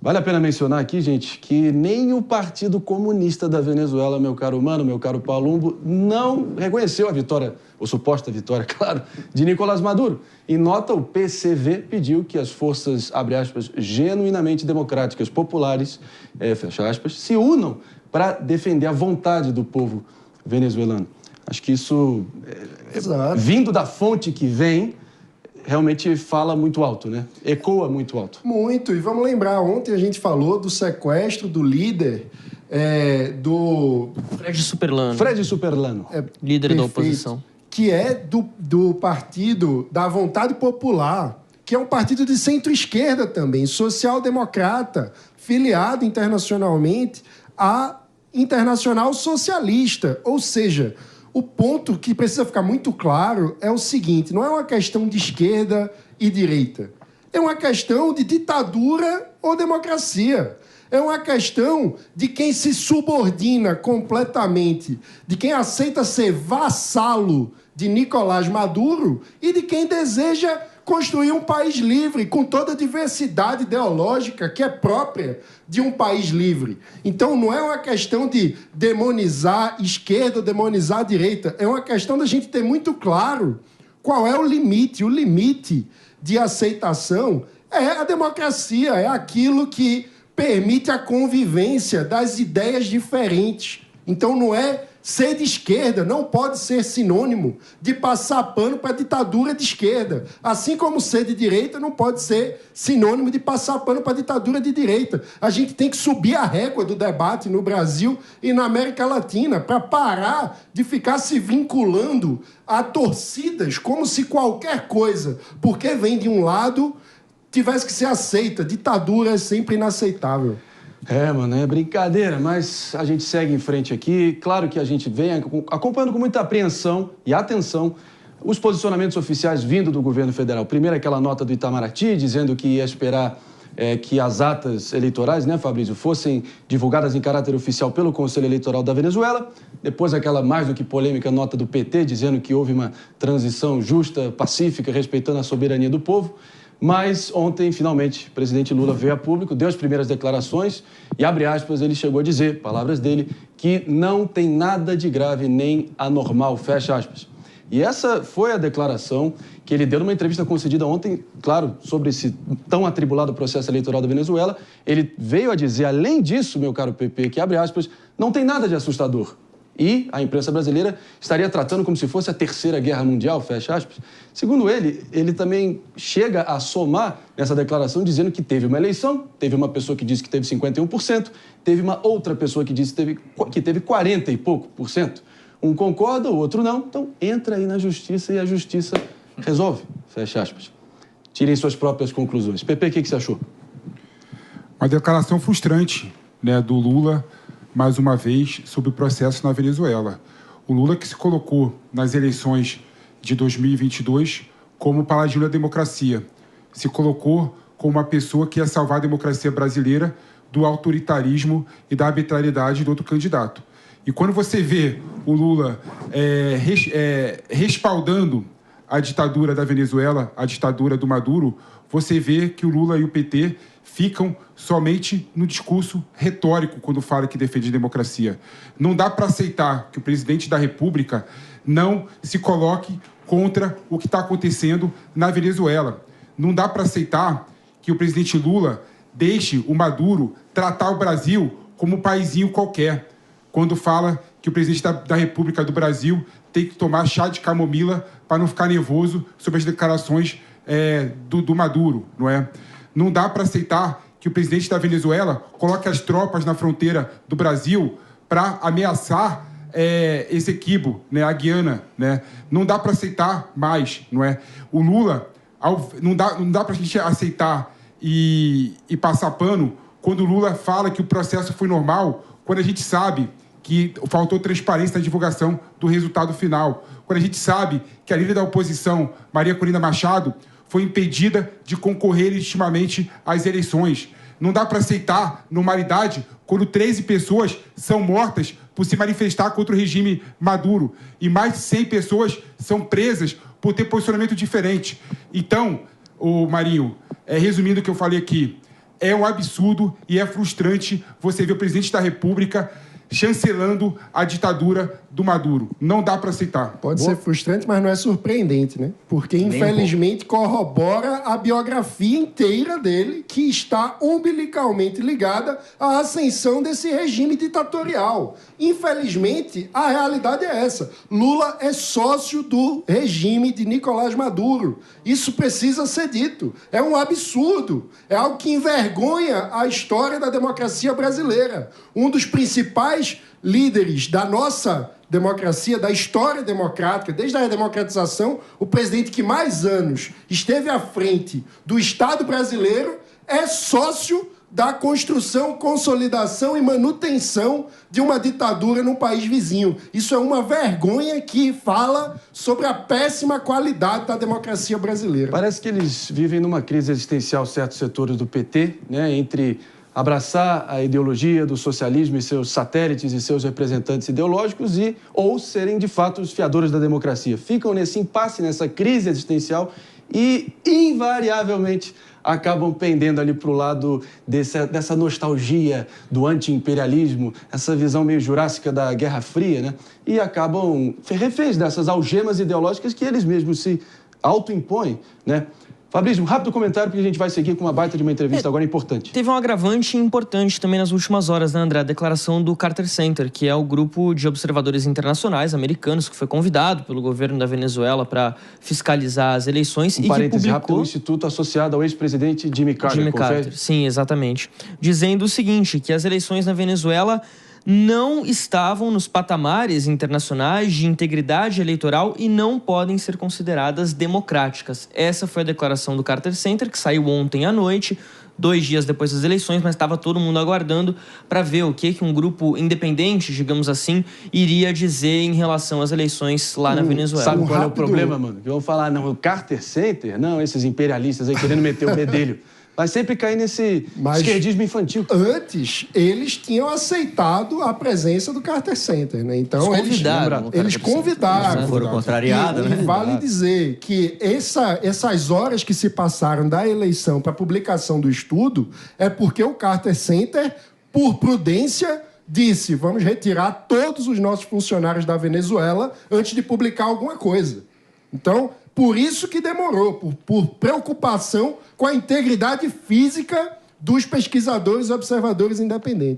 Vale a pena mencionar aqui, gente, que nem o Partido Comunista da Venezuela, meu caro Mano, meu caro Palumbo, não reconheceu a vitória, ou suposta vitória, claro, de Nicolás Maduro. Em nota, o PCV pediu que as forças, abre aspas, genuinamente democráticas, populares, fecha aspas, se unam para defender a vontade do povo venezuelano. Acho que isso, vindo da fonte que vem, realmente fala muito alto, né? Ecoa muito alto. Muito. E vamos lembrar, ontem a gente falou do sequestro do líder do... Fred Superlano. Fred Superlano. Líder perfeito, da oposição. Que é do Partido da Vontade Popular, que é um partido de centro-esquerda também, social-democrata, filiado internacionalmente à Internacional Socialista. Ou seja, o ponto que precisa ficar muito claro é o seguinte: não é uma questão de esquerda e direita. É uma questão de ditadura ou democracia. É uma questão de quem se subordina completamente, de quem aceita ser vassalo de Nicolás Maduro e de quem deseja construir um país livre, com toda a diversidade ideológica que é própria de um país livre. Então, não é uma questão de demonizar esquerda ou demonizar direita. É uma questão da gente ter muito claro qual é o limite. O limite de aceitação é a democracia, é aquilo que permite a convivência das ideias diferentes. Então, não é ser de esquerda, não pode ser sinônimo de passar pano para a ditadura de esquerda. Assim como ser de direita não pode ser sinônimo de passar pano para a ditadura de direita. A gente tem que subir a régua do debate no Brasil e na América Latina para parar de ficar se vinculando a torcidas como se qualquer coisa, porque vem de um lado, tivesse que ser aceita. Ditadura é sempre inaceitável. Mano, é brincadeira, mas a gente segue em frente aqui. Claro que a gente vem acompanhando com muita apreensão e atenção os posicionamentos oficiais vindo do governo federal. Primeiro, aquela nota do Itamaraty, dizendo que ia esperar que as atas eleitorais, né, Fabrício, fossem divulgadas em caráter oficial pelo Conselho Eleitoral da Venezuela. Depois, aquela mais do que polêmica nota do PT, dizendo que houve uma transição justa, pacífica, respeitando a soberania do povo. Mas ontem, finalmente, o presidente Lula veio a público, deu as primeiras declarações e, abre aspas, ele chegou a dizer, palavras dele, que não tem nada de grave nem anormal, fecha aspas. E essa foi a declaração que ele deu numa entrevista concedida ontem, claro, sobre esse tão atribulado processo eleitoral da Venezuela. Ele veio a dizer, além disso, meu caro PP, que, abre aspas, não tem nada de assustador. E a imprensa brasileira estaria tratando como se fosse a Terceira Guerra Mundial, fecha aspas. Segundo ele, ele também chega a somar nessa declaração dizendo que teve uma eleição, teve uma pessoa que disse que teve 51%, teve uma outra pessoa que disse que teve 40 e pouco por cento. Um concorda, o outro não. Então, entra aí na justiça e a justiça resolve, fecha aspas. Tirem suas próprias conclusões. PP, o que você achou? Uma declaração frustrante, né, do Lula, mais uma vez, sobre o processo na Venezuela. O Lula que se colocou nas eleições de 2022 como paladino da democracia. Se colocou como uma pessoa que ia salvar a democracia brasileira do autoritarismo e da arbitrariedade do outro candidato. E quando você vê o Lula respaldando a ditadura da Venezuela, a ditadura do Maduro, você vê que o Lula e o PT ficam somente no discurso retórico quando fala que defende a democracia. Não dá para aceitar que o presidente da República não se coloque contra o que está acontecendo na Venezuela. Não dá para aceitar que o presidente Lula deixe o Maduro tratar o Brasil como um paizinho qualquer, quando fala que o presidente da República do Brasil tem que tomar chá de camomila para não ficar nervoso sobre as declarações do Maduro, não é? Não dá para aceitar que o presidente da Venezuela coloque as tropas na fronteira do Brasil para ameaçar esse equibo, né, a Guiana, né? Não dá para aceitar mais, não é? O Lula, não dá para a gente aceitar e passar pano quando o Lula fala que o processo foi normal, quando a gente sabe que faltou transparência na divulgação do resultado final, quando a gente sabe que a líder da oposição, Maria Corina Machado, foi impedida de concorrer legitimamente às eleições. Não dá para aceitar normalidade quando 13 pessoas são mortas por se manifestar contra o regime Maduro e mais de 100 pessoas são presas por ter posicionamento diferente. Então, Marinho, resumindo o que eu falei aqui, é um absurdo e é frustrante você ver o presidente da República chancelando a ditadura do Maduro. Não dá para aceitar. Pode ser frustrante, mas não é surpreendente, né? Porque, infelizmente, corrobora a biografia inteira dele, que está umbilicalmente ligada à ascensão desse regime ditatorial. Infelizmente, a realidade é essa. Lula é sócio do regime de Nicolás Maduro. Isso precisa ser dito. É um absurdo. É algo que envergonha a história da democracia brasileira. Um dos principais líderes da nossa democracia, da história democrática, desde a redemocratização, o presidente que mais anos esteve à frente do Estado brasileiro é sócio da construção, consolidação e manutenção de uma ditadura num país vizinho. Isso é uma vergonha que fala sobre a péssima qualidade da democracia brasileira. Parece que eles vivem numa crise existencial, certos setores do PT, né, entre abraçar a ideologia do socialismo e seus satélites e seus representantes ideológicos ou serem, de fato, os fiadores da democracia. Ficam nesse impasse, nessa crise existencial e, invariavelmente, acabam pendendo ali para o lado dessa nostalgia do anti-imperialismo, essa visão meio jurássica da Guerra Fria, né? E acabam reféns dessas algemas ideológicas que eles mesmos se autoimpõem, né? Fabrício, um rápido comentário, porque a gente vai seguir com uma baita de uma entrevista agora importante. Teve um agravante importante também nas últimas horas, né, André? A declaração do Carter Center, que é o grupo de observadores internacionais americanos que foi convidado pelo governo da Venezuela para fiscalizar as eleições. Um parêntese rápido, o instituto associado ao ex-presidente Jimmy Carter. Jimmy Carter, sim, exatamente. Dizendo o seguinte, que as eleições na Venezuela não estavam nos patamares internacionais de integridade eleitoral e não podem ser consideradas democráticas. Essa foi a declaração do Carter Center, que saiu ontem à noite, 2 dias depois das eleições, mas estava todo mundo aguardando para ver o que um grupo independente, digamos assim, iria dizer em relação às eleições lá na Venezuela. Sabe qual é o problema, mano? Que vão falar, não, o Carter Center, não, esses imperialistas aí querendo meter o bedelho. Vai sempre cair nesse esquerdismo infantil. Antes, eles tinham aceitado a presença do Carter Center, né? Então, eles convidaram. Foram contrariados, né? E vale dizer que essas horas que se passaram da eleição para a publicação do estudo é porque o Carter Center, por prudência, disse: vamos retirar todos os nossos funcionários da Venezuela antes de publicar alguma coisa. Então, por isso que demorou, por preocupação com a integridade física dos pesquisadores e observadores independentes.